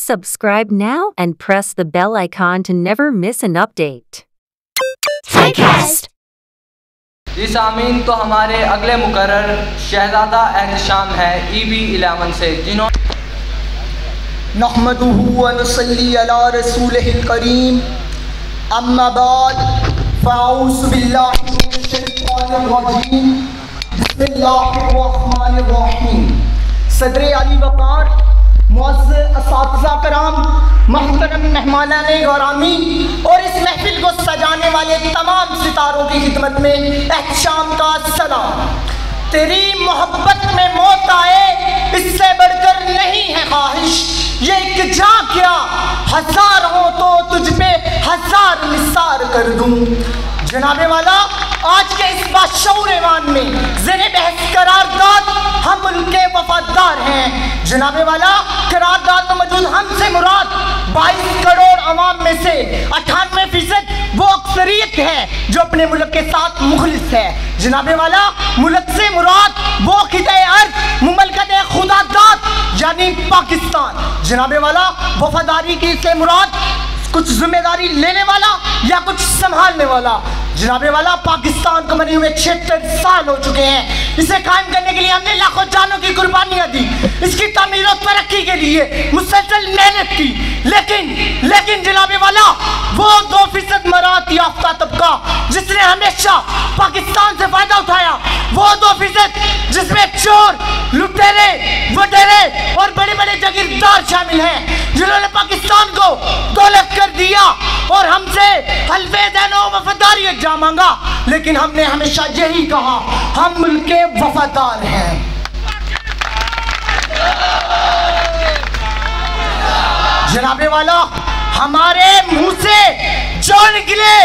Subscribe now and press the bell icon to never miss an update. Typecast. जी सामीन, तो हमारे अगले मुकर्रर शहजादा एहतशाम है EB11 से, जिन्होंने नहमदुहु व नसल्ली अला रसूलिहिल करीम, अम्मा बाद फ़अऊज़ु बिल्लाहि मिनश शैतानिर रजीम, बिस्मिल्लाहिर रहमानिर रहीम। सदर अली वक़ार, मुअज़्ज़ज़ असातिज़ा कराम, मोहतरम मेहमानाने गिरामी और इस महफिल को सजाने वाले तमाम सितारों की खिदमत में एहतशाम का सलाम। तेरी मोहब्बत में मौत आए इससे बढ़कर नहीं है ख्वाहिश, ये एक जा क्या हजार हो तो तुझ पे हजार निसार कर दूं। जनाबे वाला, आज के इस बाशऊर ऐवान में ज़ेरे बहस करारदाद हम उनके वफादार हैं। जनाबे वाला, करारदाद में मौजूद हमसे मुराद 22 करोड़ अवाम में से 98% वो अक्सरियत है जो अपने मुल्क के साथ मुखलिस है। जनाबे वाला, मुल्क से मुराद वो खिते अर्ज़ मुमलकत खुदादाद यानी पाकिस्तान। जनाबे वाला, वफादारी की से मुराद कुछ जिम्मेदारी लेने वाला या कुछ संभालने वाला। जनाबे वाला, पाकिस्तान को बने हुए 76 साल हो चुके हैं। इसे कायम करने के लिए हमने लाखों जानों की कुर्बानियां दी, इसकी तामीर और तरक्की के लिए मुसलसल मेहनत की। लेकिन जनाबे वाला, वो 2% मरात याफ्ता तबका जिसने हमेशा पाकिस्तान से फायदा उठाया, वो 2% जिसमें चोर, लुटेरे, वडेरे और बड़े बड़े जागीरदार शामिल हैं, जिन्होंने पाकिस्तान को दौलत कर दिया और हमसे हल्फे देनो वफादारी जा मांगा। लेकिन हमने हमेशा यही कहा, हम उनके वफादार हैं। जनाबे वाला, हमारे मुंह से जो निकले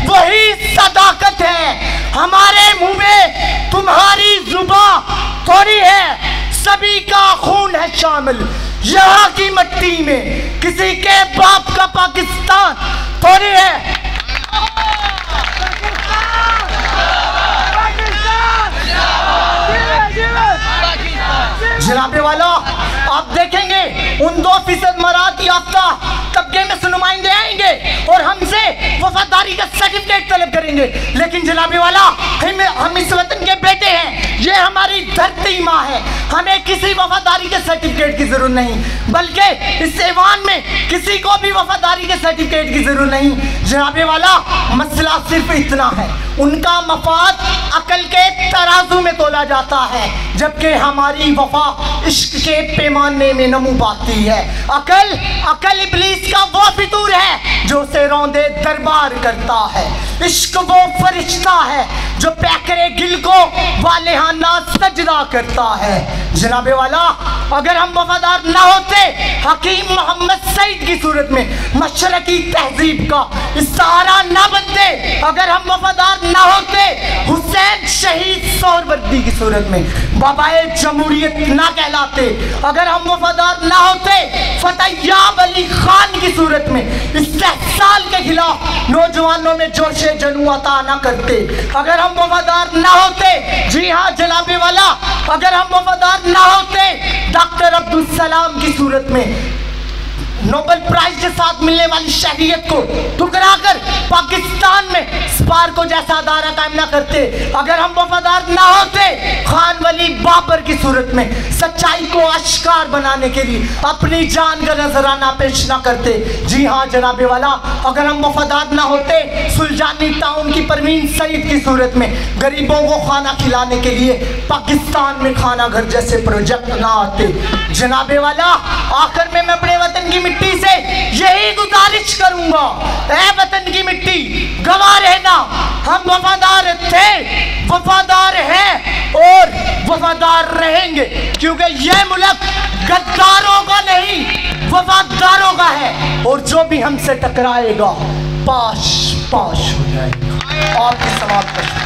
वही सदाकत है। हमारे मुंह में तुम्हारी जुबान थोड़ी है, सभी का खून है शामिल। यहाँ की मिट्टी में किसी के बाप का पाकिस्तान थोड़ी है। जनाबे वाला, आप देखेंगे उन 2% मरात याफ्ता तबके में से नुमाइंदे आएंगे और हमसे वफादारी का सर्टिफिकेट तलब करेंगे। लेकिन जनाबे वाला, हम इस वतन के बेटे हैं, ये हमारी धरती माँ है, हमें किसी वफादारी के सर्टिफिकेट की जरूरत नहीं, बल्कि इस ऐवान में किसी को भी वफादारी के सर्टिफिकेट की जरूरत नहीं। जनाबे वाला, मसला सिर्फ इतना है, उनका मफाद अकल के तराजू में तोला जाता है, जबकि हमारी वफा इश्क के पैमाने में नमू पाती है। अकल इब्लीस का वो फितूर है जो उसे रौंदे दरबार करता है। इश्क वो फरिश्ता है जो पैकरे गिल को वालेहाना सजदा करता है। जनाबे वाला, अगर हम वफादार ना होते हकीम मोहम्मद सईद की सूरत में, मशरकी तहजीब का इस्तारा ना बनते, अगर हम वफादार ना होते हुसैन शहीद सोहरवर्दी की सूरत में, बाबाए जमहूरियत ना कहलाते, अगर हम वफादार ना होते फतेहयाब अली खान की सूरत में इस्तेहसाल के खिलाफ नौजवानों में जोशे जनू अता ना करते, अगर हम वफादार ना होते, जी हाँ जनाबे वाला, अगर हम वफादार ना होते डॉक्टर अब्दुल सलाम की सूरत में नोबेल प्राइज के साथ मिलने वाली शहरियत को ठुकराकर पाकिस्तान में स्पार्को जैसा अदारा कायम ना करते, अगर हम वफादार ना होते खान वली बाबर की सूरत में सच्चाई को आश्कार बनाने के लिए अपनी जान का नजराना पेश ना करते, जी हाँ जनाबे वाला, अगर हम वफादार ना होते सुलझानी टाउन की परवीन सईद की सूरत में गरीबों को खाना खिलाने के लिए पाकिस्तान में खाना घर जैसे प्रोजेक्ट ना आते। जनाबे वाला, आखिर में मैं अपने वतन की मिट्टी से यही गुजारिश करूंगा, ऐ वतन की मिट्टी गवाह रहना, हम वफादार थे, वफादार हैं और वफादार रहेंगे, क्योंकि यह मुल्क गद्दारों का नहीं वफादारों का है, और जो भी हमसे टकराएगा पाश पाश हो जाएगा। आपकी समाप्त